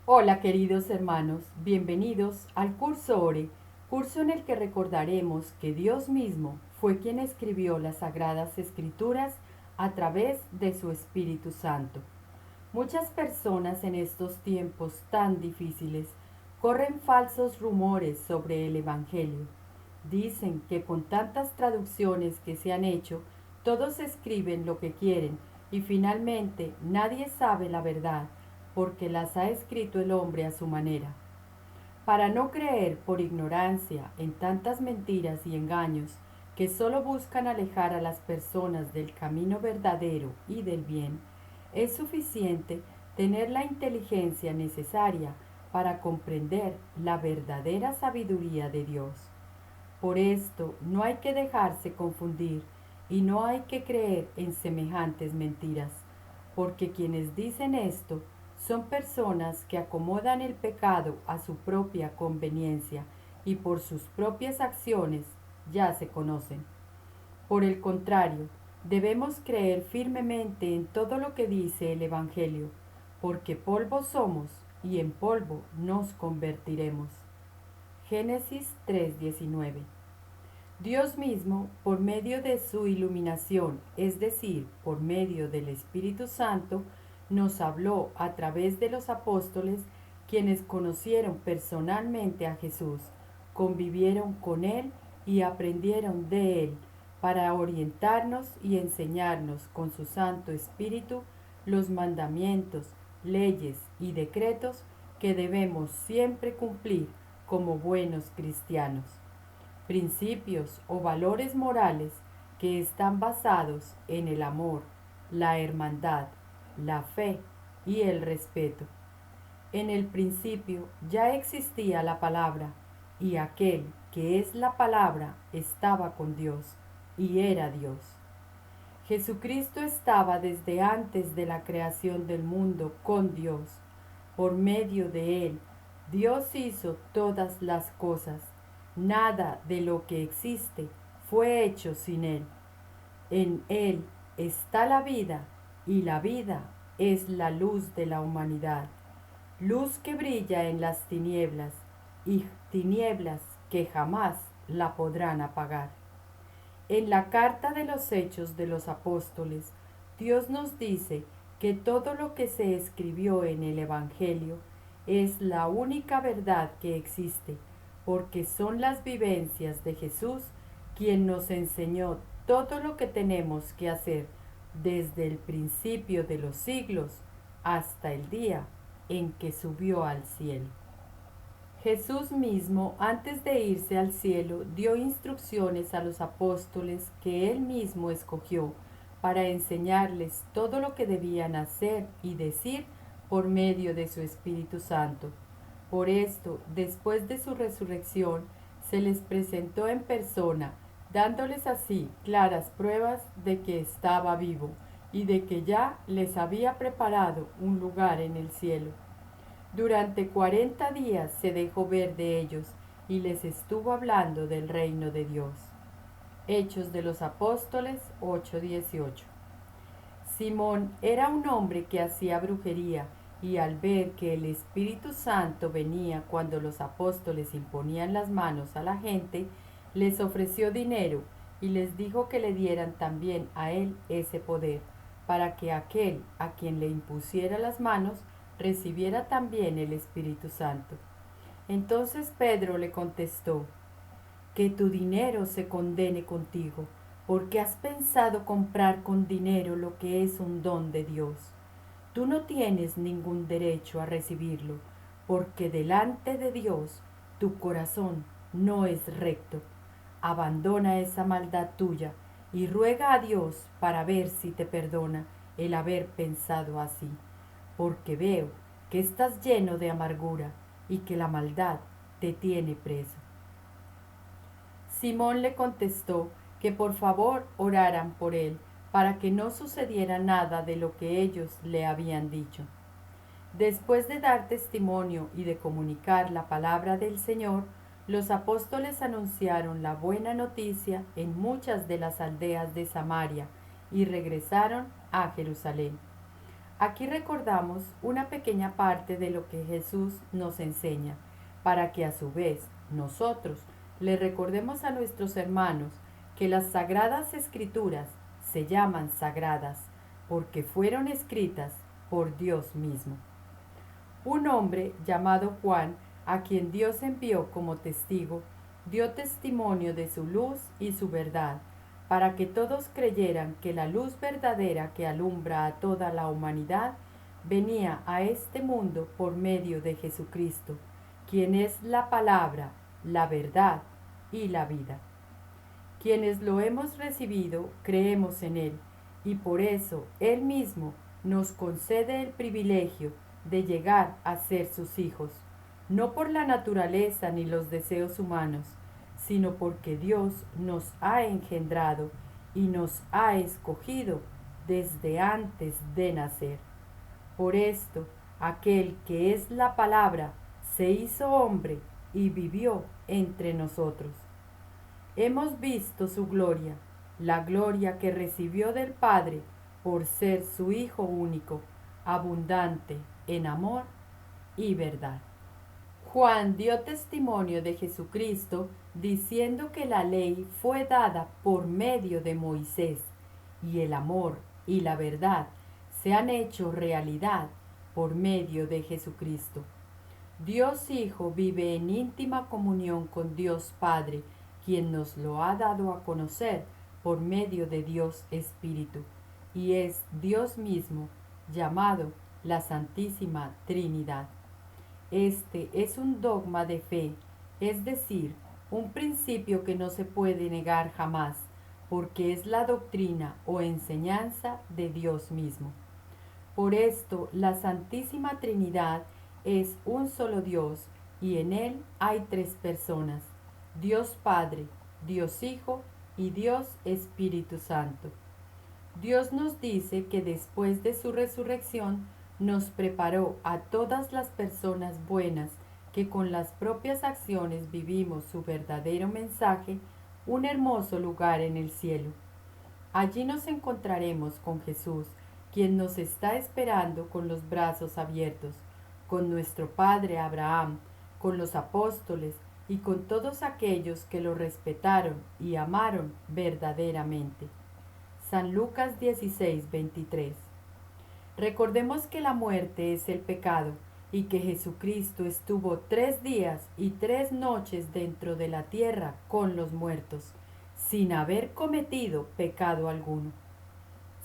Hola queridos hermanos, bienvenidos al curso ORE, curso en el que recordaremos que Dios mismo fue quien escribió las Sagradas Escrituras a través de su Espíritu Santo. Muchas personas en estos tiempos tan difíciles corren falsos rumores sobre el Evangelio. Dicen que con tantas traducciones que se han hecho, todos escriben lo que quieren y finalmente nadie sabe la verdad porque las ha escrito el hombre a su manera. Para no creer por ignorancia en tantas mentiras y engaños que solo buscan alejar a las personas del camino verdadero y del bien, es suficiente tener la inteligencia necesaria para comprender la verdadera sabiduría de Dios. Por esto no hay que dejarse confundir y no hay que creer en semejantes mentiras, porque quienes dicen esto son personas que acomodan el pecado a su propia conveniencia y por sus propias acciones ya se conocen. Por el contrario, debemos creer firmemente en todo lo que dice el Evangelio, porque polvo somos y en polvo nos convertiremos. Génesis 3:19. Dios mismo, por medio de su iluminación, es decir, por medio del Espíritu Santo, nos habló a través de los apóstoles, quienes conocieron personalmente a Jesús, convivieron con Él y aprendieron de Él, para orientarnos y enseñarnos con su Santo Espíritu los mandamientos, leyes y decretos que debemos siempre cumplir como buenos cristianos, principios o valores morales que están basados en el amor, la hermandad, la fe y el respeto. En el principio ya existía la palabra, y aquel que es la palabra estaba con Dios, y era Dios. Jesucristo estaba desde antes de la creación del mundo con Dios. Por medio de Él, Dios hizo todas las cosas. Nada de lo que existe fue hecho sin Él. En Él está la vida, y la vida es la luz de la humanidad. Luz que brilla en las tinieblas, y tinieblas que jamás la podrán apagar. En la carta de los Hechos de los Apóstoles, Dios nos dice que todo lo que se escribió en el Evangelio es la única verdad que existe, porque son las vivencias de Jesús quien nos enseñó todo lo que tenemos que hacer desde el principio de los siglos hasta el día en que subió al cielo. Jesús mismo, antes de irse al cielo, dio instrucciones a los apóstoles que él mismo escogió para enseñarles todo lo que debían hacer y decir por medio de su Espíritu Santo. Por esto, después de su resurrección, se les presentó en persona, dándoles así claras pruebas de que estaba vivo y de que ya les había preparado un lugar en el cielo. Durante 40 días se dejó ver de ellos y les estuvo hablando del reino de Dios. Hechos de los Apóstoles 8:18. Simón era un hombre que hacía brujería y al ver que el Espíritu Santo venía cuando los apóstoles imponían las manos a la gente, les ofreció dinero y les dijo que le dieran también a él ese poder, para que aquel a quien le impusiera las manos recibiera también el Espíritu Santo. Entonces Pedro le contestó: que tu dinero se condene contigo, porque has pensado comprar con dinero lo que es un don de Dios. Tú no tienes ningún derecho a recibirlo, porque delante de Dios tu corazón no es recto. Abandona esa maldad tuya y ruega a Dios para ver si te perdona el haber pensado así, porque veo que estás lleno de amargura y que la maldad te tiene preso. Simón le contestó que por favor oraran por él, para que no sucediera nada de lo que ellos le habían dicho. Después de dar testimonio y de comunicar la palabra del Señor, los apóstoles anunciaron la buena noticia en muchas de las aldeas de Samaria y regresaron a Jerusalén. Aquí recordamos una pequeña parte de lo que Jesús nos enseña, para que a su vez nosotros le recordemos a nuestros hermanos que las sagradas escrituras se llaman sagradas porque fueron escritas por Dios mismo. Un hombre llamado Juan, a quien Dios envió como testigo, dio testimonio de su luz y su verdad, para que todos creyeran que la luz verdadera que alumbra a toda la humanidad venía a este mundo por medio de Jesucristo, quien es la palabra, la verdad y la vida. Quienes lo hemos recibido, creemos en Él, y por eso Él mismo nos concede el privilegio de llegar a ser sus hijos, no por la naturaleza ni los deseos humanos, sino porque Dios nos ha engendrado y nos ha escogido desde antes de nacer. Por esto, aquel que es la palabra se hizo hombre y vivió entre nosotros. Hemos visto su gloria, la gloria que recibió del Padre por ser su Hijo único, abundante en amor y verdad. Juan dio testimonio de Jesucristo diciendo que la ley fue dada por medio de Moisés y el amor y la verdad se han hecho realidad por medio de Jesucristo. Dios Hijo vive en íntima comunión con Dios Padre, quien nos lo ha dado a conocer por medio de Dios Espíritu, y es Dios mismo, llamado la Santísima Trinidad. Este es un dogma de fe, es decir, un principio que no se puede negar jamás, porque es la doctrina o enseñanza de Dios mismo. Por esto, la Santísima Trinidad es un solo Dios, y en Él hay tres personas: Dios Padre, Dios Hijo y Dios Espíritu Santo. Dios nos dice que después de su resurrección nos preparó a todas las personas buenas que con las propias acciones vivimos su verdadero mensaje, un hermoso lugar en el cielo. Allí nos encontraremos con Jesús, quien nos está esperando con los brazos abiertos, con nuestro Padre Abraham, con los apóstoles y con todos aquellos que lo respetaron y amaron verdaderamente. San Lucas 16:23. Recordemos que la muerte es el pecado y que Jesucristo estuvo 3 días y 3 noches dentro de la tierra con los muertos, sin haber cometido pecado alguno.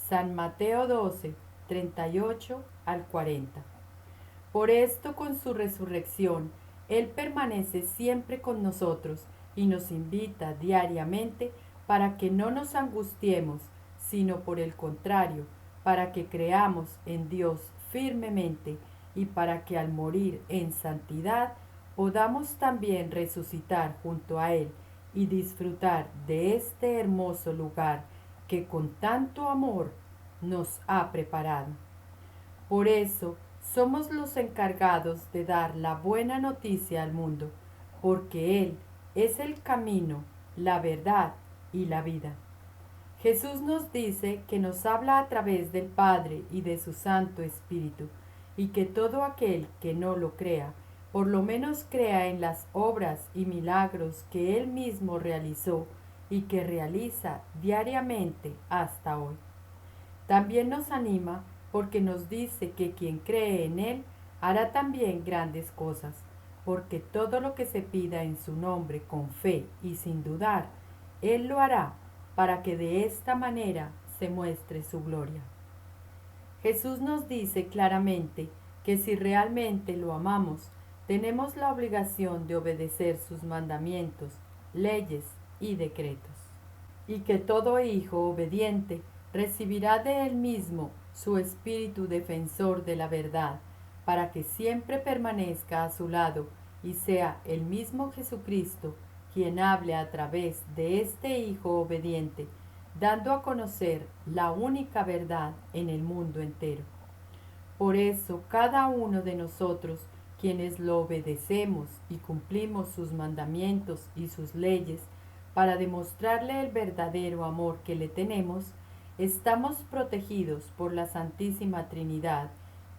San Mateo 12, 38 al 40. Por esto, con su resurrección, Él permanece siempre con nosotros y nos invita diariamente para que no nos angustiemos, sino por el contrario, para que creamos en Dios firmemente y para que al morir en santidad podamos también resucitar junto a Él y disfrutar de este hermoso lugar que con tanto amor nos ha preparado. Por eso somos los encargados de dar la buena noticia al mundo, porque Él es el camino, la verdad y la vida. Jesús nos dice que nos habla a través del Padre y de su Santo Espíritu, y que todo aquel que no lo crea, por lo menos crea en las obras y milagros que Él mismo realizó y que realiza diariamente hasta hoy. También nos anima porque nos dice que quien cree en Él hará también grandes cosas, porque todo lo que se pida en su nombre con fe y sin dudar, Él lo hará para que de esta manera se muestre su gloria. Jesús nos dice claramente que si realmente lo amamos, tenemos la obligación de obedecer sus mandamientos, leyes y decretos, y que todo hijo obediente recibirá de Él mismo su espíritu defensor de la verdad, para que siempre permanezca a su lado y sea el mismo Jesucristo quien hable a través de este Hijo obediente, dando a conocer la única verdad en el mundo entero. Por eso cada uno de nosotros, quienes lo obedecemos y cumplimos sus mandamientos y sus leyes, para demostrarle el verdadero amor que le tenemos, Estamos protegidos por la Santísima Trinidad,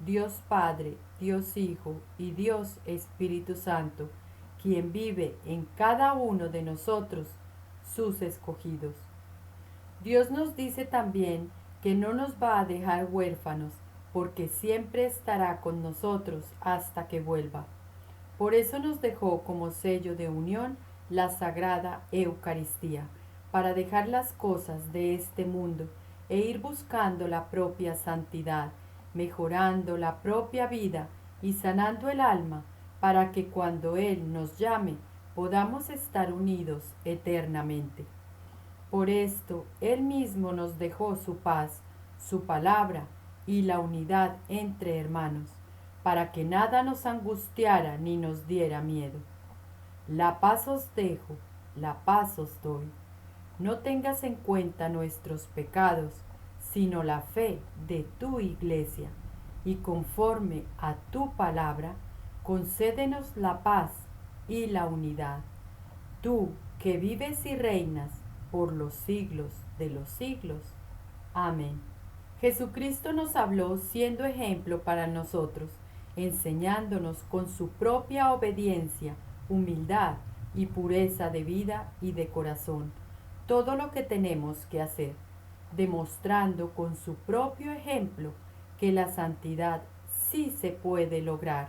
Dios Padre, Dios Hijo y Dios Espíritu Santo, quien vive en cada uno de nosotros, sus escogidos. Dios nos dice también que no nos va a dejar huérfanos, porque siempre estará con nosotros hasta que vuelva. Por eso nos dejó como sello de unión la Sagrada Eucaristía, para dejar las cosas de este mundo e ir buscando la propia santidad, mejorando la propia vida y sanando el alma, para que cuando Él nos llame podamos estar unidos eternamente. Por esto Él mismo nos dejó su paz, su palabra y la unidad entre hermanos, para que nada nos angustiara ni nos diera miedo. La paz os dejo, la paz os doy. No tengas en cuenta nuestros pecados, sino la fe de tu Iglesia, y conforme a tu palabra, concédenos la paz y la unidad. Tú que vives y reinas por los siglos de los siglos. Amén. Jesucristo nos habló siendo ejemplo para nosotros, enseñándonos con su propia obediencia, humildad y pureza de vida y de corazón todo lo que tenemos que hacer, demostrando con su propio ejemplo que la santidad sí se puede lograr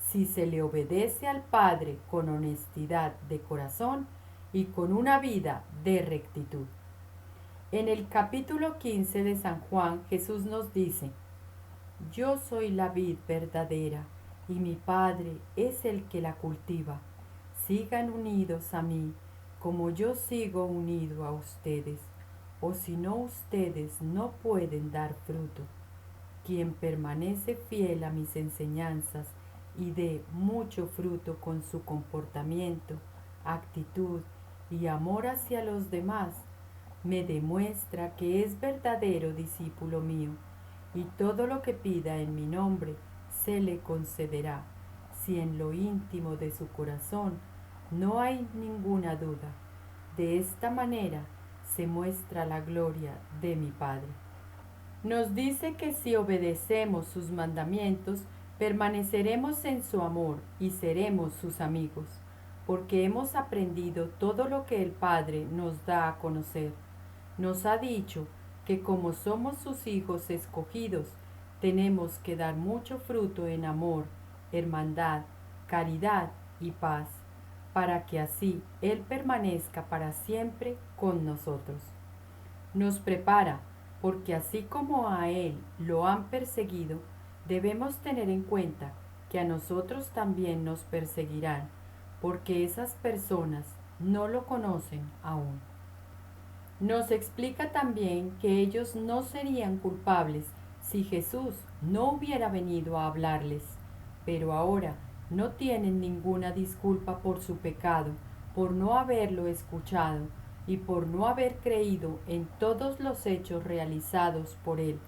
si se le obedece al Padre con honestidad de corazón y con una vida de rectitud. En el capítulo 15 de San Juan, Jesús nos dice: Yo soy la vid verdadera, y mi Padre es el que la cultiva. Sigan unidos a mí, como yo sigo unido a ustedes, o si no, ustedes no pueden dar fruto. Quien permanece fiel a mis enseñanzas y dé mucho fruto con su comportamiento, actitud y amor hacia los demás, me demuestra que es verdadero discípulo mío, y todo lo que pida en mi nombre se le concederá, si en lo íntimo de su corazón no hay ninguna duda. De esta manera se muestra la gloria de mi Padre. Nos dice que si obedecemos sus mandamientos, permaneceremos en su amor y seremos sus amigos, porque hemos aprendido todo lo que el Padre nos da a conocer. Nos ha dicho que como somos sus hijos escogidos, tenemos que dar mucho fruto en amor, hermandad, caridad y paz, para que así Él permanezca para siempre con nosotros. Nos prepara, porque así como a Él lo han perseguido, debemos tener en cuenta que a nosotros también nos perseguirán, porque esas personas no lo conocen aún. Nos explica también que ellos no serían culpables si Jesús no hubiera venido a hablarles, pero ahora no tienen ninguna disculpa por su pecado, por no haberlo escuchado y por no haber creído en todos los hechos realizados por Él,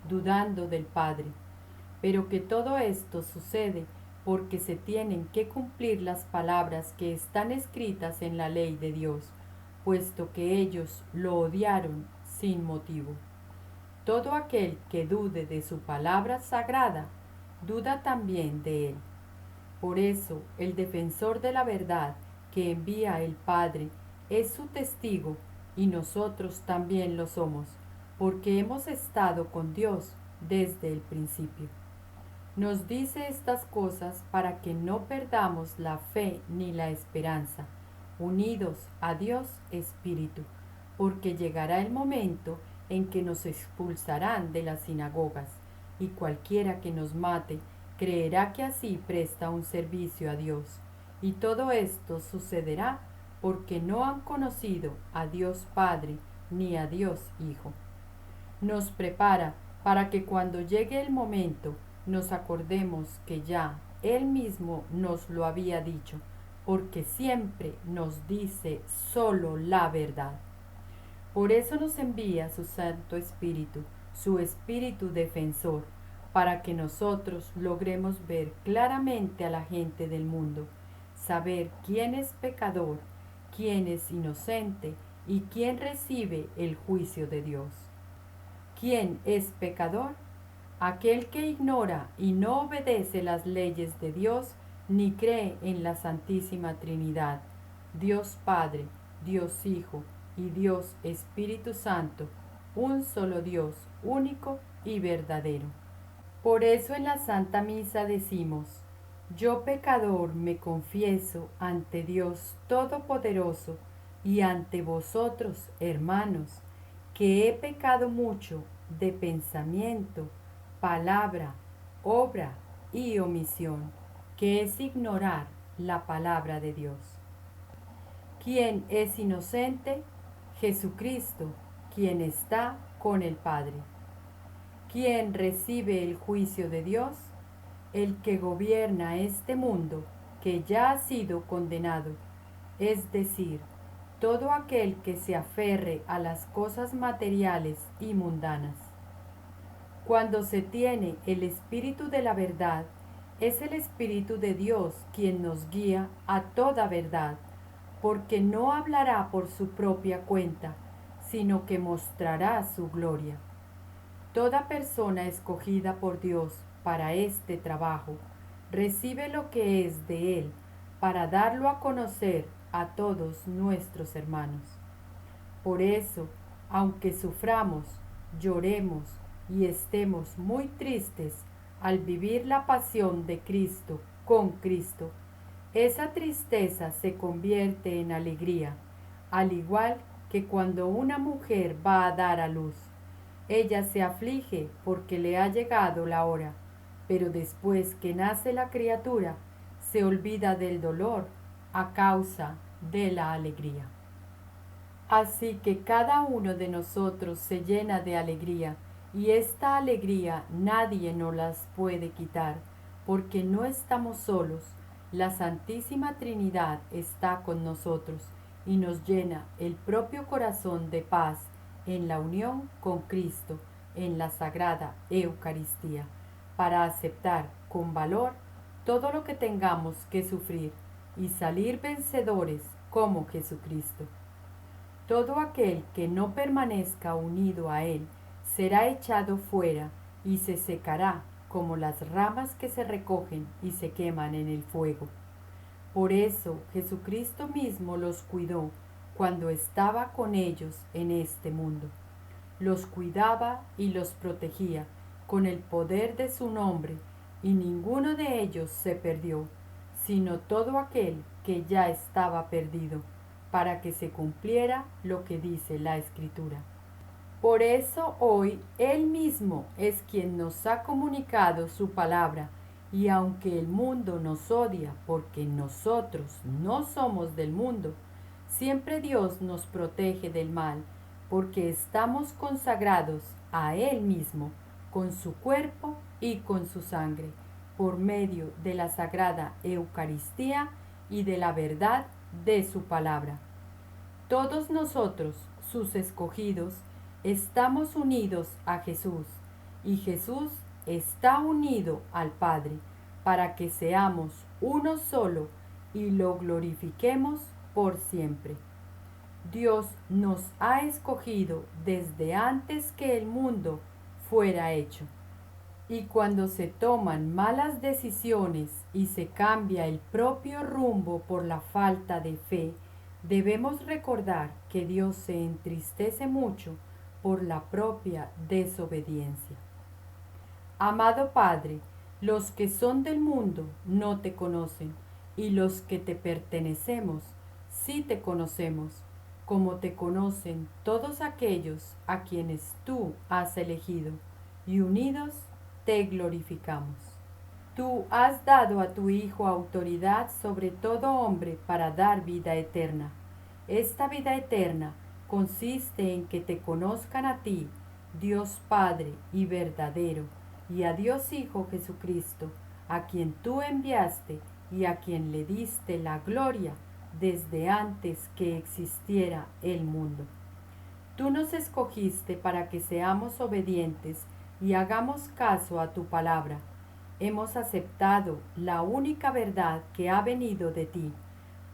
dudando del Padre. Pero que todo esto sucede porque se tienen que cumplir las palabras que están escritas en la ley de Dios, puesto que ellos lo odiaron sin motivo. Todo aquel que dude de su palabra sagrada, duda también de Él. Por eso, el defensor de la verdad que envía el Padre es su testigo, y nosotros también lo somos, porque hemos estado con Dios desde el principio. Nos dice estas cosas para que no perdamos la fe ni la esperanza, unidos a Dios Espíritu, porque llegará el momento en que nos expulsarán de las sinagogas, y cualquiera que nos mate creerá que así presta un servicio a Dios. Y todo esto sucederá porque no han conocido a Dios Padre ni a Dios Hijo. Nos prepara para que cuando llegue el momento nos acordemos que ya Él mismo nos lo había dicho, porque siempre nos dice solo la verdad. Por eso nos envía su Santo Espíritu, su Espíritu defensor, para que nosotros logremos ver claramente a la gente del mundo, saber quién es pecador, quién es inocente y quién recibe el juicio de Dios. ¿Quién es pecador? Aquel que ignora y no obedece las leyes de Dios, ni cree en la Santísima Trinidad, Dios Padre, Dios Hijo y Dios Espíritu Santo, un solo Dios, único y verdadero. Por eso en la Santa Misa decimos: yo pecador me confieso ante Dios Todopoderoso y ante vosotros, hermanos, que he pecado mucho de pensamiento, palabra, obra y omisión, que es ignorar la palabra de Dios. ¿Quién es inocente? Jesucristo, quien está con el Padre. ¿Quién recibe el juicio de Dios? El que gobierna este mundo, que ya ha sido condenado, es decir, todo aquel que se aferre a las cosas materiales y mundanas. Cuando se tiene el Espíritu de la verdad, es el Espíritu de Dios quien nos guía a toda verdad, porque no hablará por su propia cuenta, sino que mostrará su gloria. Toda persona escogida por Dios para este trabajo recibe lo que es de Él para darlo a conocer a todos nuestros hermanos. Por eso, aunque suframos, lloremos y estemos muy tristes al vivir la pasión de Cristo con Cristo, esa tristeza se convierte en alegría, al igual que cuando una mujer va a dar a luz. Ella se aflige porque le ha llegado la hora, pero después que nace la criatura, se olvida del dolor a causa de la alegría. Así que cada uno de nosotros se llena de alegría, y esta alegría nadie nos las puede quitar, porque no estamos solos. La Santísima Trinidad está con nosotros y nos llena el propio corazón de paz en la unión con Cristo, en la Sagrada Eucaristía, para aceptar con valor todo lo que tengamos que sufrir y salir vencedores como Jesucristo. Todo aquel que no permanezca unido a Él será echado fuera y se secará como las ramas que se recogen y se queman en el fuego. Por eso Jesucristo mismo los cuidó cuando estaba con ellos en este mundo. Los cuidaba y los protegía con el poder de su nombre, y ninguno de ellos se perdió, sino todo aquel que ya estaba perdido, para que se cumpliera lo que dice la Escritura. Por eso hoy Él mismo es quien nos ha comunicado su palabra, y aunque el mundo nos odia porque nosotros no somos del mundo, siempre Dios nos protege del mal, porque estamos consagrados a Él mismo, con su cuerpo y con su sangre, por medio de la Sagrada Eucaristía y de la verdad de su palabra. Todos nosotros, sus escogidos, estamos unidos a Jesús, y Jesús está unido al Padre, para que seamos uno solo y lo glorifiquemos por siempre. Dios nos ha escogido desde antes que el mundo fuera hecho. Y cuando se toman malas decisiones y se cambia el propio rumbo por la falta de fe, debemos recordar que Dios se entristece mucho por la propia desobediencia. Amado Padre, los que son del mundo no te conocen, y los que te pertenecemos sí te conocemos, como te conocen todos aquellos a quienes tú has elegido, y unidos te glorificamos. Tú has dado a tu Hijo autoridad sobre todo hombre para dar vida eterna. Esta vida eterna consiste en que te conozcan a ti, Dios Padre y verdadero, y a Dios Hijo Jesucristo, a quien tú enviaste y a quien le diste la gloria desde antes que existiera el mundo. Tú nos escogiste para que seamos obedientes y hagamos caso a tu palabra. Hemos aceptado la única verdad que ha venido de ti.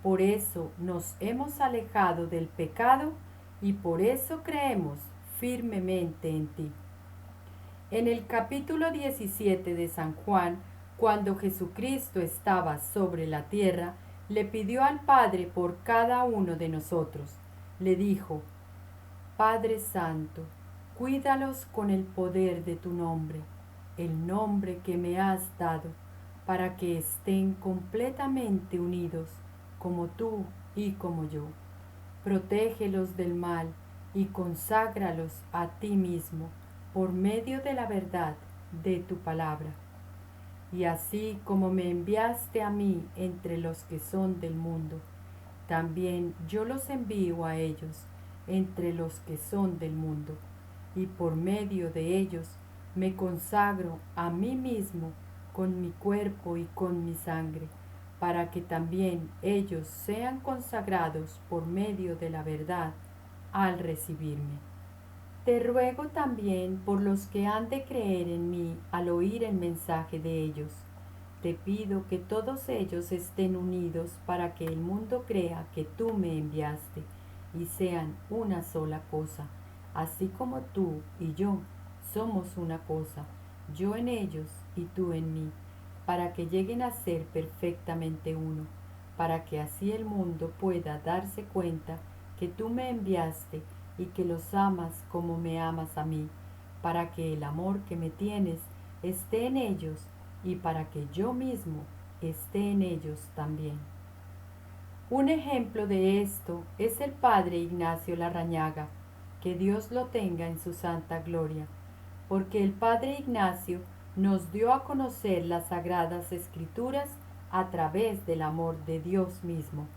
Por eso nos hemos alejado del pecado y por eso creemos firmemente en ti. En el capítulo 17 de San Juan, cuando Jesucristo estaba sobre la tierra, le pidió al Padre por cada uno de nosotros. Le dijo: Padre Santo, cuídalos con el poder de tu nombre, el nombre que me has dado, para que estén completamente unidos, como tú y como yo. Protégelos del mal y conságralos a ti mismo por medio de la verdad de tu palabra. Y así como me enviaste a mí entre los que son del mundo, también yo los envío a ellos entre los que son del mundo, y por medio de ellos me consagro a mí mismo con mi cuerpo y con mi sangre, para que también ellos sean consagrados por medio de la verdad al recibirme. Te ruego también por los que han de creer en mí al oír el mensaje de ellos. Te pido que todos ellos estén unidos para que el mundo crea que tú me enviaste y sean una sola cosa, así como tú y yo somos una cosa, yo en ellos y tú en mí, para que lleguen a ser perfectamente uno, para que así el mundo pueda darse cuenta que tú me enviaste y que los amas como me amas a mí, para que el amor que me tienes esté en ellos y para que yo mismo esté en ellos también. Un ejemplo de esto es el Padre Ignacio Larrañaga, que Dios lo tenga en su santa gloria, porque el Padre Ignacio nos dio a conocer las sagradas escrituras a través del amor de Dios mismo,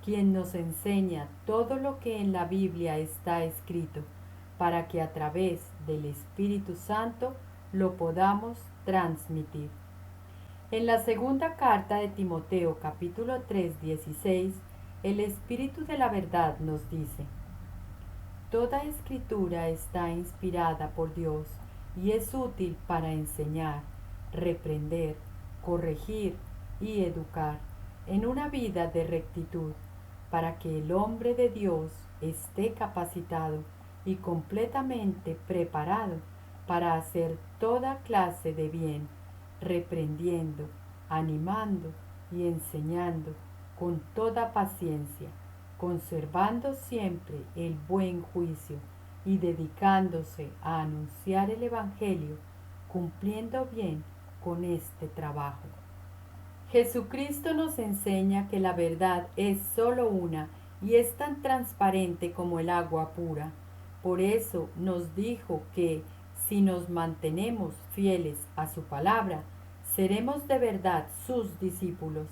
quien nos enseña todo lo que en la Biblia está escrito, para que a través del Espíritu Santo lo podamos transmitir. En la segunda carta de Timoteo, capítulo 3, 16, el Espíritu de la verdad nos dice: Toda escritura está inspirada por Dios y es útil para enseñar, reprender, corregir y educar en una vida de rectitud, para que el hombre de Dios esté capacitado y completamente preparado para hacer toda clase de bien, reprendiendo, animando y enseñando con toda paciencia, conservando siempre el buen juicio y dedicándose a anunciar el Evangelio, cumpliendo bien con este trabajo. Jesucristo nos enseña que la verdad es sólo una y es tan transparente como el agua pura. Por eso nos dijo que, si nos mantenemos fieles a su palabra, seremos de verdad sus discípulos,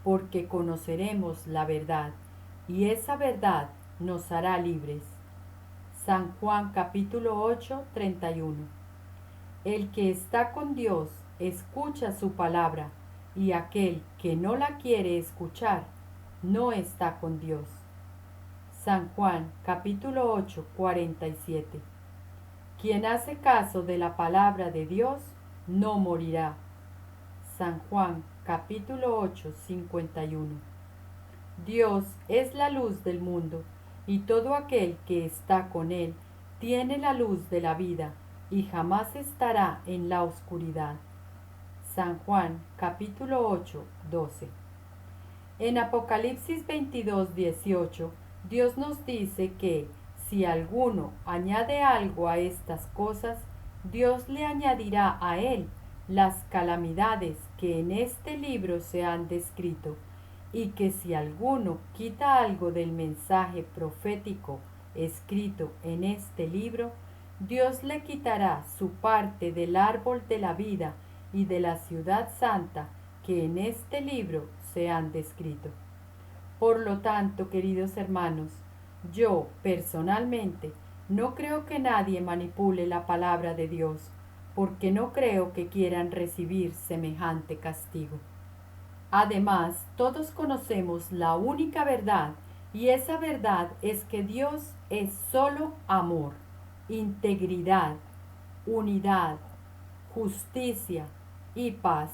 porque conoceremos la verdad, y esa verdad nos hará libres. San Juan capítulo 8, 31. El que está con Dios escucha su palabra, y aquel que no la quiere escuchar no está con Dios. San Juan capítulo 8, 47. Quien hace caso de la palabra de Dios no morirá. San Juan capítulo 8, 51. Dios es la luz del mundo, y todo aquel que está con Él tiene la luz de la vida, y jamás estará en la oscuridad. San Juan capítulo 8, 12. En Apocalipsis 22, 18, Dios nos dice que si alguno añade algo a estas cosas, Dios le añadirá a él las calamidades que en este libro se han descrito, y que si alguno quita algo del mensaje profético escrito en este libro, Dios le quitará su parte del árbol de la vida y de la ciudad santa que en este libro se han descrito. Por lo tanto, queridos hermanos, yo personalmente no creo que nadie manipule la palabra de Dios, porque no creo que quieran recibir semejante castigo. Además, todos conocemos la única verdad, y esa verdad es que Dios es solo amor, integridad, unidad, justicia y paz,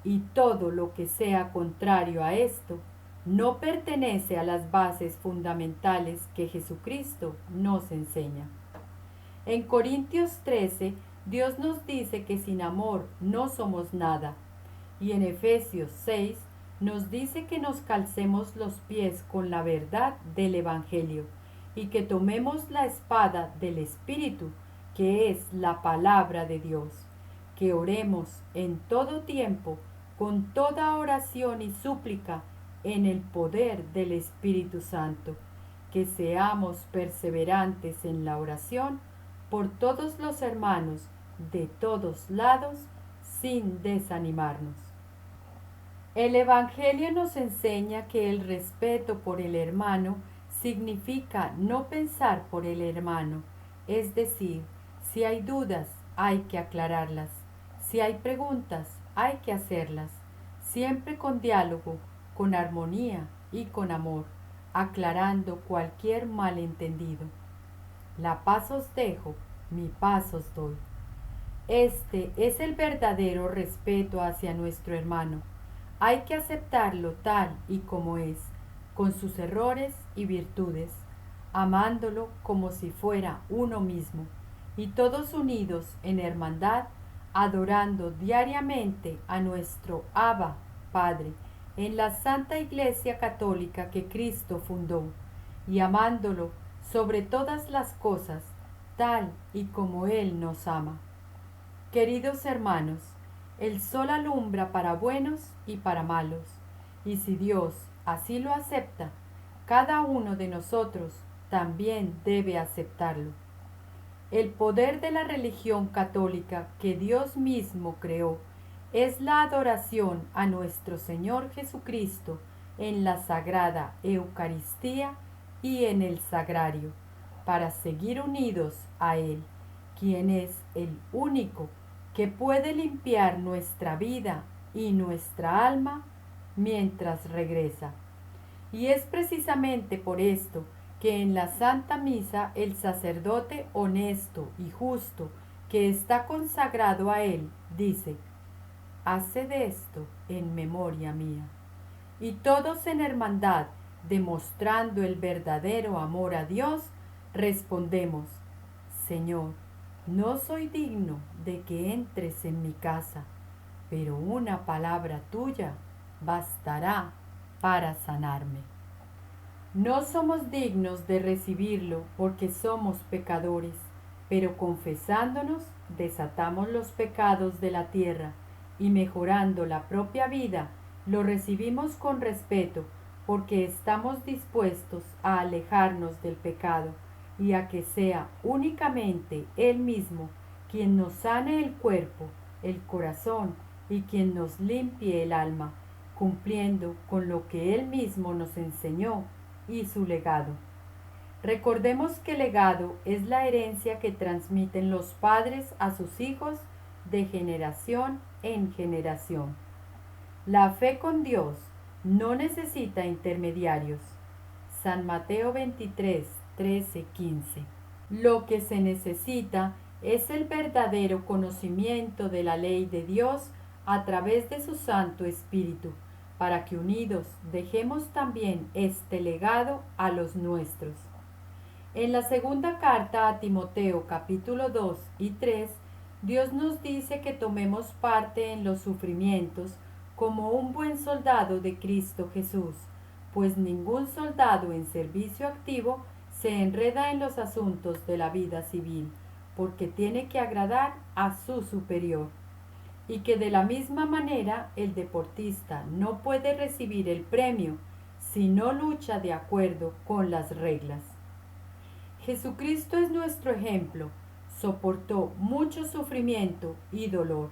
y todo lo que sea contrario a esto no pertenece a las bases fundamentales que Jesucristo nos enseña. En Corintios 13 Dios nos dice que sin amor no somos nada. Y en Efesios 6 nos dice que nos calcemos los pies con la verdad del Evangelio y que tomemos la espada del Espíritu, que es la palabra de Dios, que oremos en todo tiempo, con toda oración y súplica, en el poder del Espíritu Santo, que seamos perseverantes en la oración por todos los hermanos de todos lados, sin desanimarnos. El Evangelio nos enseña que el respeto por el hermano significa no pensar por el hermano, es decir, si hay dudas, hay que aclararlas, si hay preguntas, hay que hacerlas, siempre con diálogo, con armonía y con amor, aclarando cualquier malentendido. La paz os dejo, mi paz os doy. Este es el verdadero respeto hacia nuestro hermano. Hay que aceptarlo tal y como es, con sus errores y virtudes, amándolo como si fuera uno mismo, y todos unidos en hermandad, adorando diariamente a nuestro Abba, Padre, en la Santa Iglesia Católica que Cristo fundó, y amándolo sobre todas las cosas, tal y como Él nos ama. Queridos hermanos, el sol alumbra para buenos y para malos, y si Dios así lo acepta, cada uno de nosotros también debe aceptarlo. El poder de la religión católica que Dios mismo creó es la adoración a nuestro Señor Jesucristo en la Sagrada Eucaristía y en el Sagrario, para seguir unidos a Él, quien es el único que puede limpiar nuestra vida y nuestra alma mientras regresa. Y es precisamente por esto que en la Santa Misa el sacerdote honesto y justo que está consagrado a Él dice: haced esto en memoria mía. Y todos en hermandad, demostrando el verdadero amor a Dios, respondemos: Señor, no soy digno de que entres en mi casa, pero una palabra tuya bastará para sanarme. No somos dignos de recibirlo porque somos pecadores, pero confesándonos desatamos los pecados de la tierra y mejorando la propia vida lo recibimos con respeto porque estamos dispuestos a alejarnos del pecado y a que sea únicamente Él mismo quien nos sane el cuerpo, el corazón y quien nos limpie el alma, cumpliendo con lo que Él mismo nos enseñó y su legado. Recordemos que el legado es la herencia que transmiten los padres a sus hijos de generación en generación. La fe con Dios no necesita intermediarios. San Mateo 23, 13, 15. Lo que se necesita es el verdadero conocimiento de la ley de Dios a través de su Santo Espíritu, para que unidos dejemos también este legado a los nuestros. En la segunda carta a Timoteo capítulo 2 y 3, Dios nos dice que tomemos parte en los sufrimientos como un buen soldado de Cristo Jesús, pues ningún soldado en servicio activo se enreda en los asuntos de la vida civil, porque tiene que agradar a su superior. Y que de la misma manera el deportista no puede recibir el premio si no lucha de acuerdo con las reglas. Jesucristo es nuestro ejemplo, soportó mucho sufrimiento y dolor,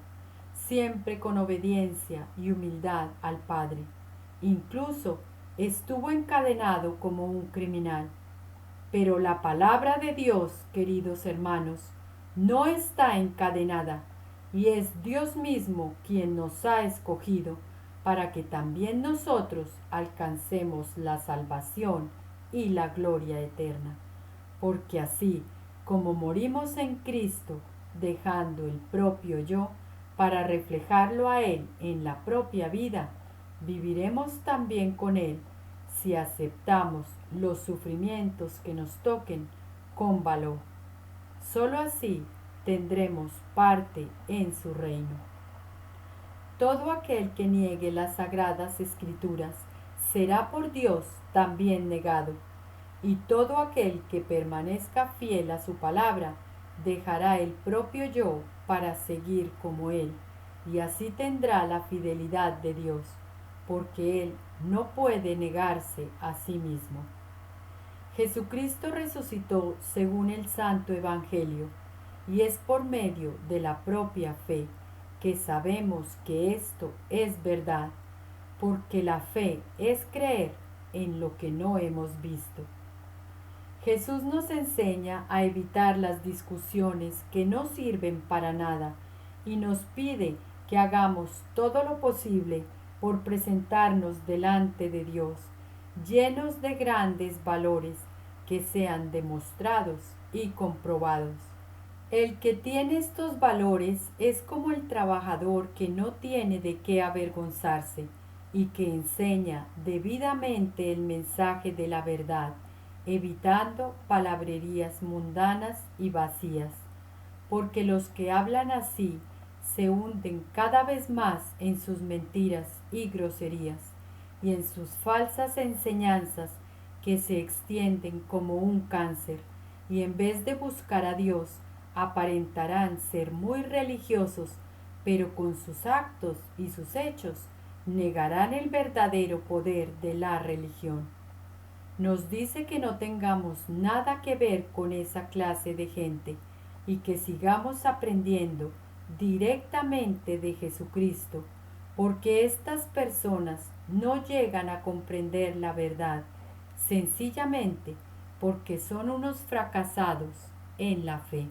siempre con obediencia y humildad al Padre. Incluso estuvo encadenado como un criminal. Pero la palabra de Dios, queridos hermanos, no está encadenada, y es Dios mismo quien nos ha escogido para que también nosotros alcancemos la salvación y la gloria eterna. Porque así como morimos en Cristo, dejando el propio yo, para reflejarlo a Él en la propia vida, viviremos también con Él si aceptamos los sufrimientos que nos toquen con valor. Solo así tendremos parte en su reino. Todo aquel que niegue las sagradas escrituras será por Dios también negado, y todo aquel que permanezca fiel a su palabra dejará el propio yo para seguir como Él, y así tendrá la fidelidad de Dios, porque Él no puede negarse a sí mismo. Jesucristo resucitó según el Santo Evangelio, y es por medio de la propia fe que sabemos que esto es verdad, porque la fe es creer en lo que no hemos visto. Jesús nos enseña a evitar las discusiones que no sirven para nada y nos pide que hagamos todo lo posible por presentarnos delante de Dios, llenos de grandes valores que sean demostrados y comprobados. El que tiene estos valores es como el trabajador que no tiene de qué avergonzarse y que enseña debidamente el mensaje de la verdad, evitando palabrerías mundanas y vacías, porque los que hablan así se hunden cada vez más en sus mentiras y groserías, y en sus falsas enseñanzas que se extienden como un cáncer, y en vez de buscar a Dios, aparentarán ser muy religiosos, pero con sus actos y sus hechos negarán el verdadero poder de la religión. Nos dice que no tengamos nada que ver con esa clase de gente y que sigamos aprendiendo directamente de Jesucristo, porque estas personas no llegan a comprender la verdad, sencillamente porque son unos fracasados en la fe.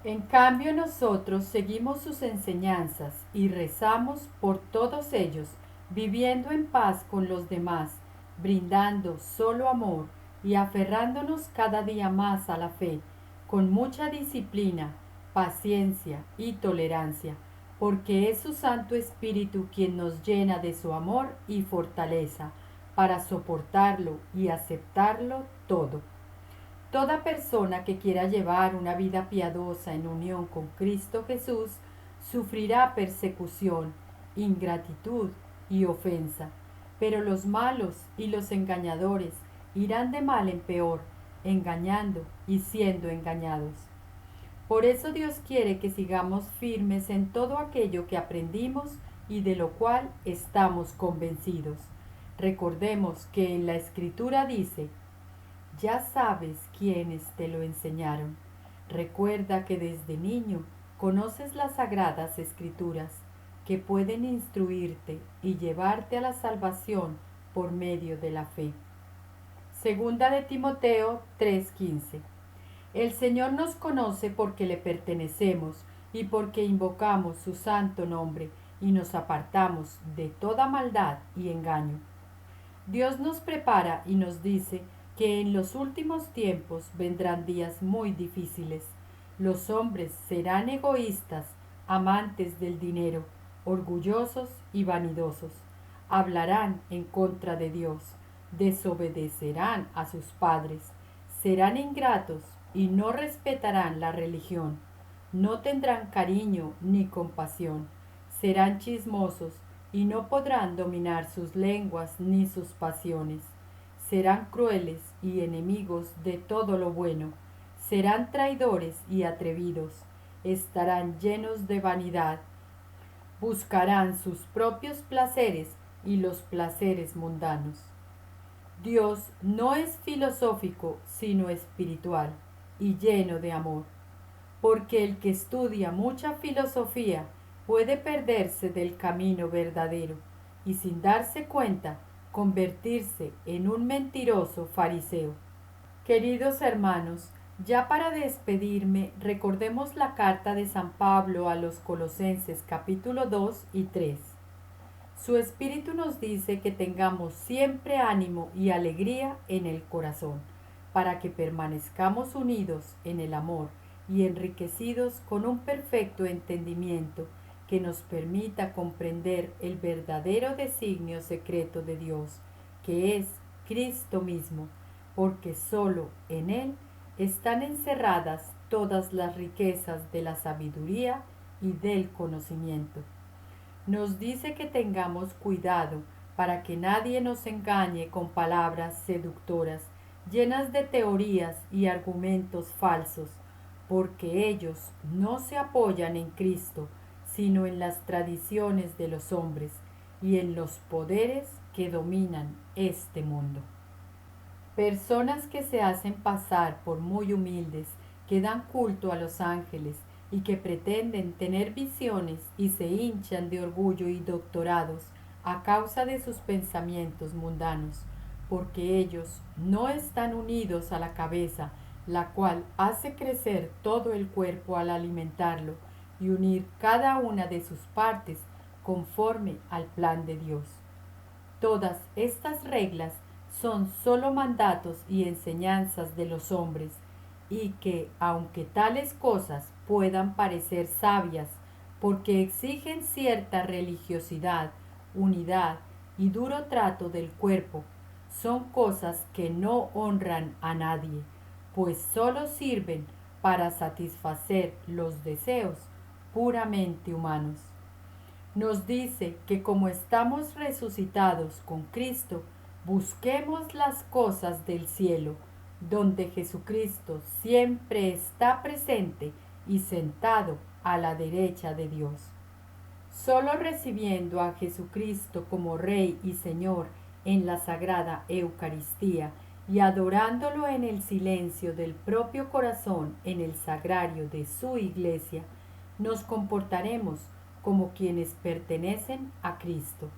En cambio nosotros seguimos sus enseñanzas y rezamos por todos ellos, viviendo en paz con los demás, brindando solo amor y aferrándonos cada día más a la fe, con mucha disciplina, paciencia y tolerancia, porque es su Santo Espíritu quien nos llena de su amor y fortaleza para soportarlo y aceptarlo todo. Toda persona que quiera llevar una vida piadosa en unión con Cristo Jesús sufrirá persecución, ingratitud y ofensa, pero los malos y los engañadores irán de mal en peor, engañando y siendo engañados. Por eso Dios quiere que sigamos firmes en todo aquello que aprendimos y de lo cual estamos convencidos. Recordemos que en la Escritura dice: ya sabes quiénes te lo enseñaron. Recuerda que desde niño conoces las sagradas escrituras que pueden instruirte y llevarte a la salvación por medio de la fe. Segunda de Timoteo 3:15. El Señor nos conoce porque le pertenecemos y porque invocamos su santo nombre y nos apartamos de toda maldad y engaño. Dios nos prepara y nos dice que en los últimos tiempos vendrán días muy difíciles. Los hombres serán egoístas, amantes del dinero, orgullosos y vanidosos. Hablarán en contra de Dios, desobedecerán a sus padres, serán ingratos y no respetarán la religión. No tendrán cariño ni compasión, serán chismosos y no podrán dominar sus lenguas ni sus pasiones. Serán crueles y enemigos de todo lo bueno, serán traidores y atrevidos, estarán llenos de vanidad, buscarán sus propios placeres y los placeres mundanos. Dios no es filosófico, sino espiritual y lleno de amor, porque el que estudia mucha filosofía puede perderse del camino verdadero y sin darse cuenta convertirse en un mentiroso fariseo. Queridos hermanos, ya para despedirme, recordemos la carta de San Pablo a los Colosenses capítulo 2 y 3. Su Espíritu nos dice que tengamos siempre ánimo y alegría en el corazón, para que permanezcamos unidos en el amor y enriquecidos con un perfecto entendimiento que nos permita comprender el verdadero designio secreto de Dios, que es Cristo mismo, porque solo en Él están encerradas todas las riquezas de la sabiduría y del conocimiento. Nos dice que tengamos cuidado para que nadie nos engañe con palabras seductoras, llenas de teorías y argumentos falsos, porque ellos no se apoyan en Cristo, sino en las tradiciones de los hombres y en los poderes que dominan este mundo. Personas que se hacen pasar por muy humildes, que dan culto a los ángeles y que pretenden tener visiones y se hinchan de orgullo y doctorados a causa de sus pensamientos mundanos, porque ellos no están unidos a la cabeza, la cual hace crecer todo el cuerpo al alimentarlo y unir cada una de sus partes conforme al plan de Dios. Todas estas reglas son sólo mandatos y enseñanzas de los hombres, y que, aunque tales cosas puedan parecer sabias, porque exigen cierta religiosidad, unidad y duro trato del cuerpo, son cosas que no honran a nadie, pues sólo sirven para satisfacer los deseos puramente humanos. Nos dice que como estamos resucitados con Cristo, busquemos las cosas del cielo, donde Jesucristo siempre está presente y sentado a la derecha de Dios. Solo recibiendo a Jesucristo como Rey y Señor en la Sagrada Eucaristía y adorándolo en el silencio del propio corazón en el sagrario de su Iglesia, nos comportaremos como quienes pertenecen a Cristo,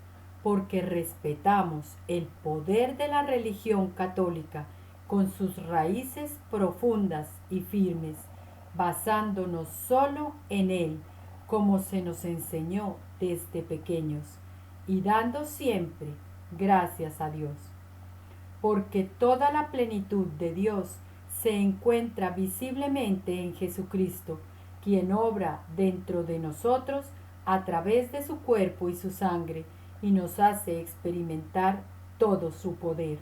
porque respetamos el poder de la religión católica con sus raíces profundas y firmes, basándonos solo en Él, como se nos enseñó desde pequeños, y dando siempre gracias a Dios. Porque toda la plenitud de Dios se encuentra visiblemente en Jesucristo, quien obra dentro de nosotros a través de su cuerpo y su sangre, y nos hace experimentar todo su poder.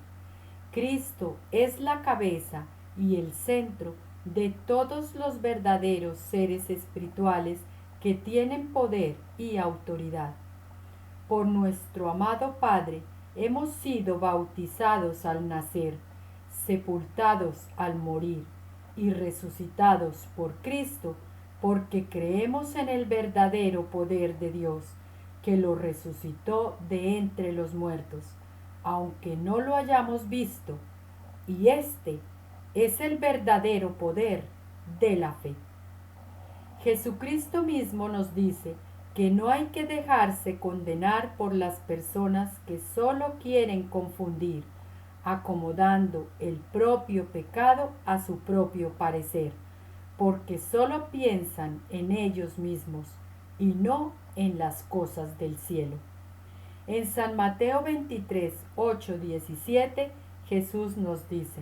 Cristo es la cabeza y el centro de todos los verdaderos seres espirituales que tienen poder y autoridad. Por nuestro amado Padre hemos sido bautizados al nacer, sepultados al morir y resucitados por Cristo, porque creemos en el verdadero poder de Dios, que lo resucitó de entre los muertos, aunque no lo hayamos visto, y este es el verdadero poder de la fe. Jesucristo mismo nos dice que no hay que dejarse condenar por las personas que solo quieren confundir, acomodando el propio pecado a su propio parecer, porque solo piensan en ellos mismos y no en las cosas del cielo. En San Mateo 23, 8, 17, Jesús nos dice: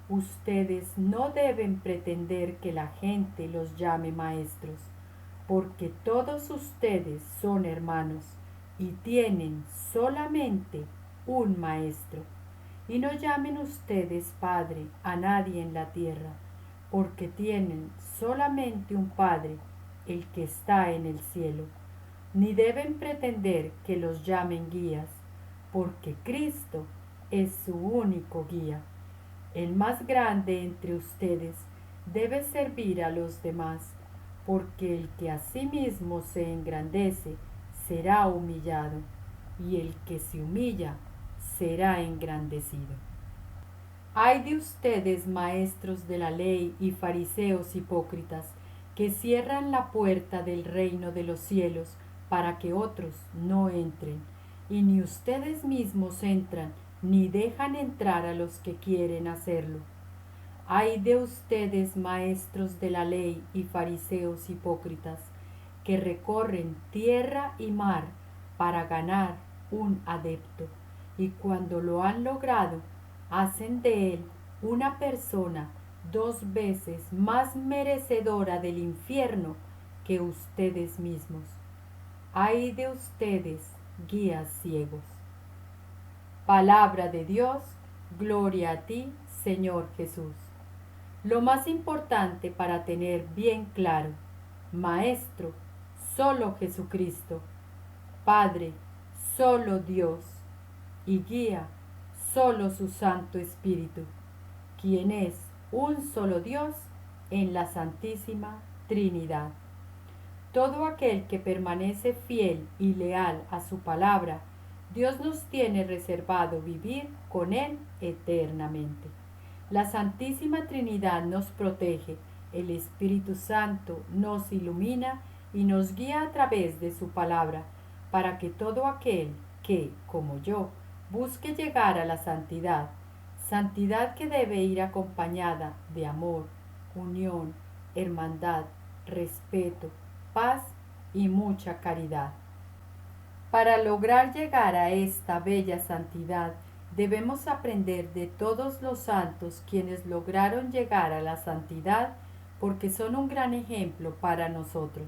ustedes no deben pretender que la gente los llame maestros, porque todos ustedes son hermanos y tienen solamente un maestro. Y no llamen ustedes Padre a nadie en la tierra, porque tienen solamente un Padre, el que está en el cielo. Ni deben pretender que los llamen guías, porque Cristo es su único guía. El más grande entre ustedes debe servir a los demás, porque el que a sí mismo se engrandece será humillado, y el que se humilla será engrandecido. Ay de ustedes, maestros de la ley y fariseos hipócritas, que cierran la puerta del reino de los cielos para que otros no entren, y ni ustedes mismos entran, ni dejan entrar a los que quieren hacerlo. Ay de ustedes, maestros de la ley y fariseos hipócritas, que recorren tierra y mar para ganar un adepto, y cuando lo han logrado, hacen de él una persona 2 veces más merecedora del infierno que ustedes mismos. Ay de ustedes, guías ciegos. Palabra de Dios, gloria a ti, Señor Jesús. Lo más importante para tener bien claro: Maestro, solo Jesucristo; Padre, solo Dios; y Guía, solo su Santo Espíritu, quien es un solo Dios en la Santísima Trinidad. Todo aquel que permanece fiel y leal a su palabra, Dios nos tiene reservado vivir con Él eternamente. La Santísima Trinidad nos protege, el Espíritu Santo nos ilumina y nos guía a través de su palabra, para que todo aquel que, como yo, busque llegar a la santidad, santidad que debe ir acompañada de amor, unión, hermandad, respeto, paz y mucha caridad. Para lograr llegar a esta bella santidad, debemos aprender de todos los santos quienes lograron llegar a la santidad, porque son un gran ejemplo para nosotros.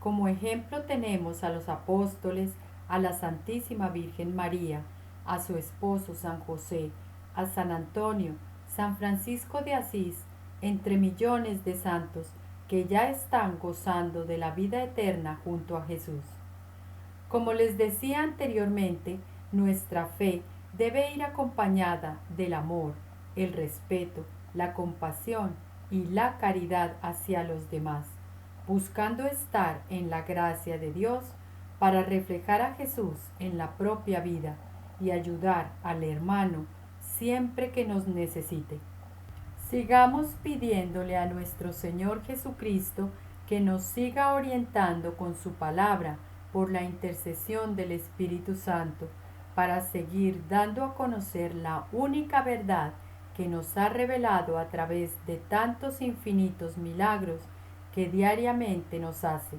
Como ejemplo tenemos a los apóstoles, a la Santísima Virgen María, a su esposo San José, a San Antonio, San Francisco de Asís, entre millones de santos que ya están gozando de la vida eterna junto a Jesús. Como les decía anteriormente, nuestra fe debe ir acompañada del amor, el respeto, la compasión y la caridad hacia los demás, buscando estar en la gracia de Dios para reflejar a Jesús en la propia vida y ayudar al hermano siempre que nos necesite. Sigamos pidiéndole a nuestro Señor Jesucristo que nos siga orientando con su palabra por la intercesión del Espíritu Santo, para seguir dando a conocer la única verdad que nos ha revelado a través de tantos infinitos milagros que diariamente nos hace.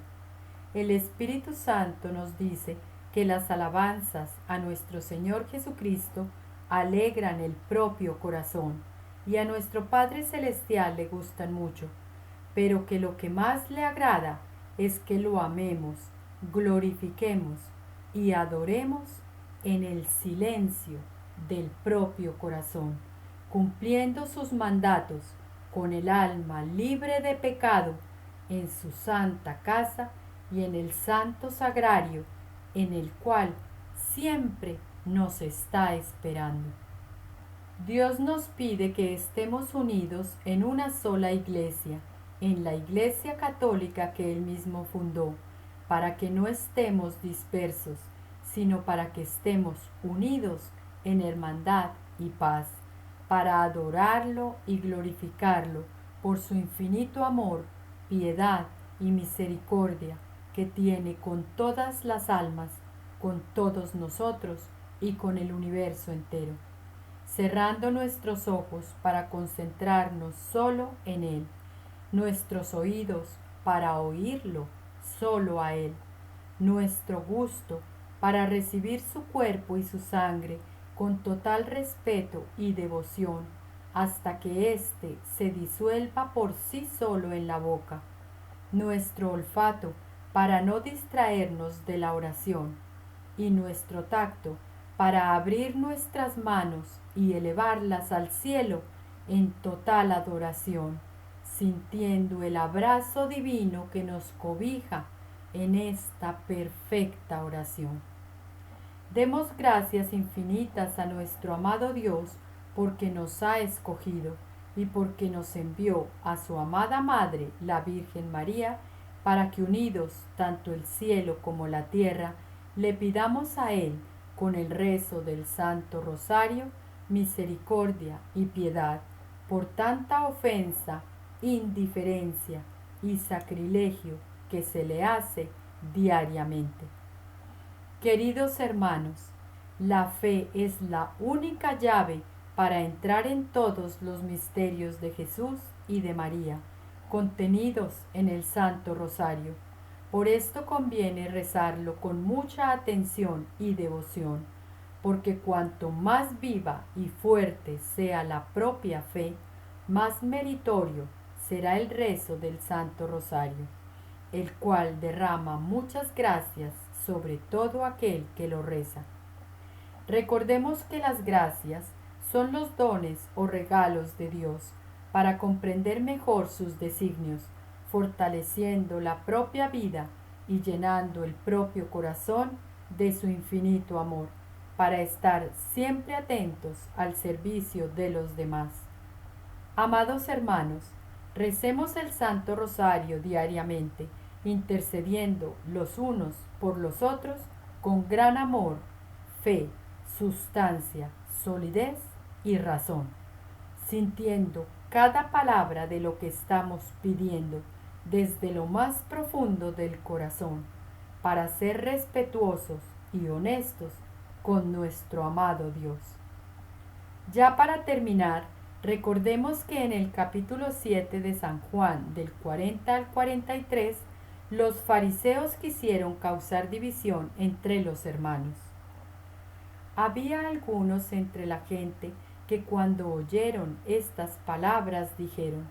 El Espíritu Santo nos dice que las alabanzas a nuestro Señor Jesucristo alegran el propio corazón y a nuestro Padre Celestial le gustan mucho, pero que lo que más le agrada es que lo amemos, glorifiquemos y adoremos en el silencio del propio corazón, cumpliendo sus mandatos con el alma libre de pecado en su santa casa y en el santo sagrario en el cual siempre nos está esperando. Dios nos pide que estemos unidos en una sola iglesia, en la Iglesia Católica que Él mismo fundó, para que no estemos dispersos, sino para que estemos unidos en hermandad y paz, para adorarlo y glorificarlo por su infinito amor, piedad y misericordia que tiene con todas las almas, con todos nosotros y con el universo entero. Cerrando nuestros ojos para concentrarnos solo en Él, nuestros oídos para oírlo solo a Él, nuestro gusto para recibir su cuerpo y su sangre con total respeto y devoción, hasta que éste se disuelva por sí solo en la boca, nuestro olfato para no distraernos de la oración, y nuestro tacto para abrir nuestras manos y elevarlas al cielo en total adoración, sintiendo el abrazo divino que nos cobija en esta perfecta oración. Demos gracias infinitas a nuestro amado Dios porque nos ha escogido y porque nos envió a su amada Madre, la Virgen María, para que unidos tanto el cielo como la tierra le pidamos a Él, con el rezo del Santo Rosario, misericordia y piedad por tanta ofensa, indiferencia y sacrilegio que se le hace diariamente. Queridos hermanos, la fe es la única llave para entrar en todos los misterios de Jesús y de María, contenidos en el Santo Rosario. Por esto conviene rezarlo con mucha atención y devoción, porque cuanto más viva y fuerte sea la propia fe, más meritorio será el rezo del Santo Rosario, el cual derrama muchas gracias sobre todo aquel que lo reza. Recordemos que las gracias son los dones o regalos de Dios, para comprender mejor sus designios, fortaleciendo la propia vida y llenando el propio corazón de su infinito amor, para estar siempre atentos al servicio de los demás. Amados hermanos, recemos el Santo Rosario diariamente, intercediendo los unos por los otros con gran amor, fe, sustancia, solidez y razón, sintiendo cada palabra de lo que estamos pidiendo desde lo más profundo del corazón, para ser respetuosos y honestos con nuestro amado Dios. Ya para terminar, recordemos que en el capítulo 7 de San Juan, del 40 al 43, los fariseos quisieron causar división entre los hermanos. Había algunos entre la gente que cuando oyeron estas palabras dijeron: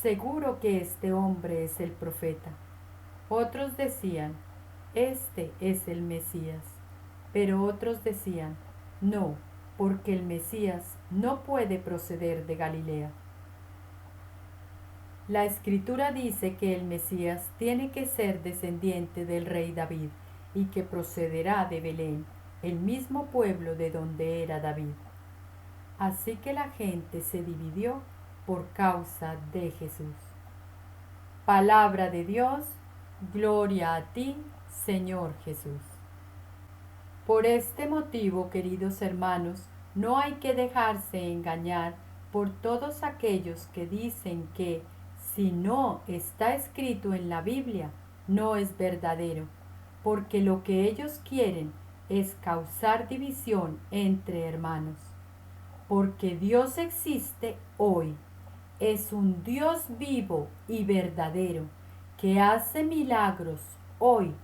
seguro que este hombre es el profeta. Otros decían: este es el Mesías. Pero otros decían: no, porque el Mesías no puede proceder de Galilea. La Escritura dice que el Mesías tiene que ser descendiente del rey David y que procederá de Belén, el mismo pueblo de donde era David. Así que la gente se dividió por causa de Jesús. Palabra de Dios, gloria a ti, Señor Jesús. Por este motivo, queridos hermanos, no hay que dejarse engañar por todos aquellos que dicen que, si no está escrito en la Biblia, no es verdadero, porque lo que ellos quieren es causar división entre hermanos. Porque Dios existe hoy, es un Dios vivo y verdadero, que hace milagros hoy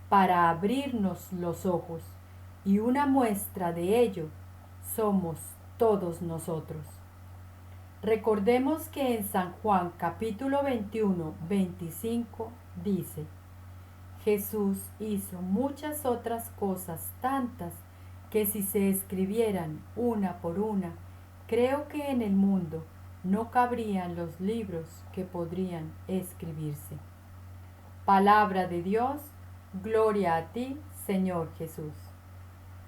para abrirnos los ojos, y una muestra de ello somos todos nosotros. Recordemos que en San Juan capítulo 21, 25 dice: Jesús hizo muchas otras cosas tantas que si se escribieran una por una, creo que en el mundo no cabrían los libros que podrían escribirse. Palabra de Dios, gloria a ti, Señor Jesús.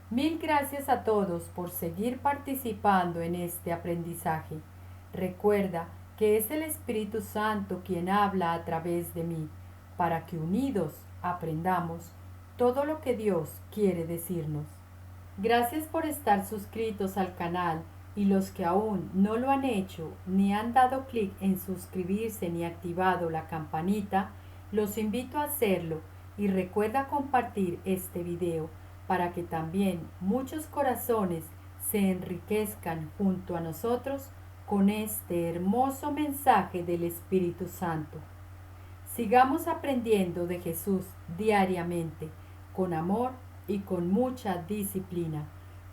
Mil gracias a todos por seguir participando en este aprendizaje. Recuerda que es el Espíritu Santo quien habla a través de mí, para que unidos aprendamos todo lo que Dios quiere decirnos. Gracias por estar suscritos al canal, y los que aún no lo han hecho ni han dado clic en suscribirse ni activado la campanita, los invito a hacerlo y recuerda compartir este video para que también muchos corazones se enriquezcan junto a nosotros con este hermoso mensaje del Espíritu Santo. Sigamos aprendiendo de Jesús diariamente, con amor y con mucha disciplina,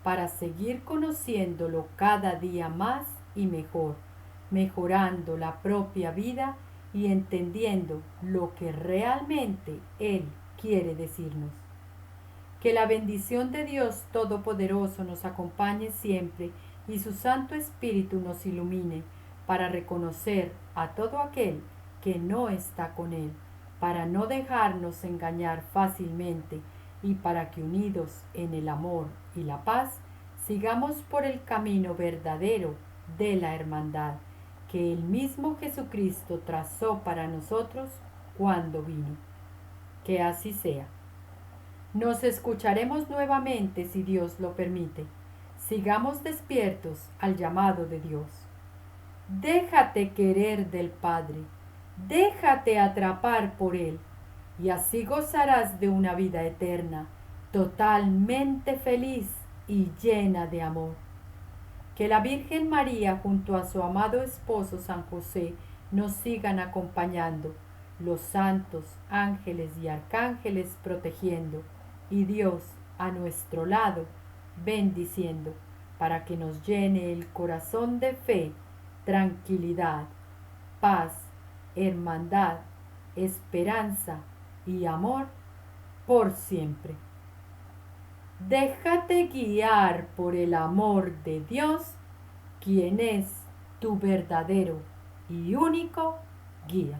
para seguir conociéndolo cada día más y mejor, mejorando la propia vida y entendiendo lo que realmente Él quiere decirnos. Que la bendición de Dios Todopoderoso nos acompañe siempre y su Santo Espíritu nos ilumine para reconocer a todo aquel que no está con Él, para no dejarnos engañar fácilmente y para que unidos en el amor y la paz sigamos por el camino verdadero de la hermandad que el mismo Jesucristo trazó para nosotros cuando vino. Que así sea. Nos escucharemos nuevamente si Dios lo permite. Sigamos despiertos al llamado de Dios. Déjate querer del Padre, déjate atrapar por Él, y así gozarás de una vida eterna, totalmente feliz y llena de amor. Que la Virgen María junto a su amado esposo San José nos sigan acompañando, los santos, ángeles y arcángeles protegiendo, y Dios a nuestro lado bendiciendo, para que nos llene el corazón de fe, tranquilidad, paz, hermandad, esperanza y amor por siempre. Déjate guiar por el amor de Dios, quien es tu verdadero y único guía.